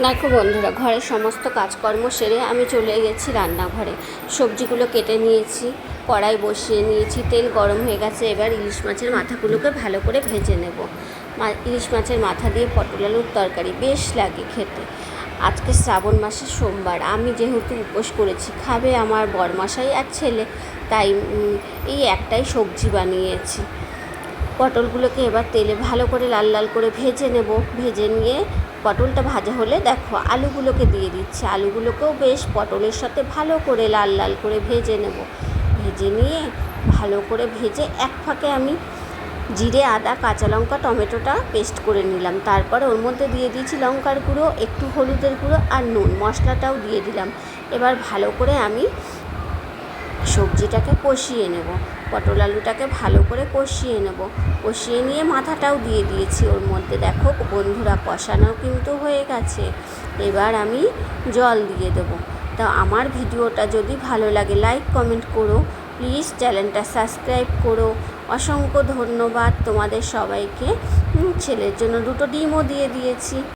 দেখো বন্ধুরা, ঘরের সমস্ত কাজকর্ম সেরে আমি চলে গেছি রান্নাঘরে। সবজিগুলো কেটে নিয়েছি, কড়াই বসিয়ে নিয়েছি, তেল গরম হয়ে গেছে। এবার ইলিশ মাছের মাথাগুলোকে ভালো করে ভেজে নেব। ইলিশ মাছের মাথা দিয়ে পটল আলুর তরকারি বেশ লাগে খেতে। আজকে শ্রাবণ মাসের সোমবার, আমি যেহেতু উপোস করেছি, খাবে আমার বরমশাই আর ছেলে, তাই এই একটাই সবজি বানিয়েছি। পটলগুলোকে এবার তেলে ভালো করে লাল লাল করে ভেজে নেব। ভেজে নিয়ে পটলটা ভাজা হলে দেখো আলুগুলোকে দিয়ে দিচ্ছি। আলুগুলোকেও বেশ পটলের সাথে ভালো করে লাল লাল করে ভেজে নেব। ভেজে নিয়ে ভালো করে ভেজে এক ফাঁকে আমি জিরে, আদা, কাঁচা লঙ্কা, টমেটোটা পেস্ট করে নিলাম। তারপরে ওর মধ্যে দিয়ে দিয়েছি লঙ্কার গুঁড়ো, একটু হলুদের গুঁড়ো আর নুন। মশলাটাও দিয়ে দিলাম। এবার ভালো করে আমি সবজিটাকে কষিয়ে নেব। পটল আলুটাকে ভালো করে কষিয়ে নেব। কষিয়ে নিয়ে মাথাটাও দিয়ে দিয়েছি ওর মধ্যে। দেখো বন্ধুরা, কষানো কিন্তু হয়ে গেছে। এবার আমি জল দিয়ে দেবো। তা আমার ভিডিওটা যদি ভালো লাগে লাইক কমেন্ট করো, প্লিজ চ্যানেলটা সাবস্ক্রাইব করো। অসংখ্য ধন্যবাদ তোমাদের সবাইকে। ছেলের জন্য 2টো ডিমও দিয়ে দিয়েছি।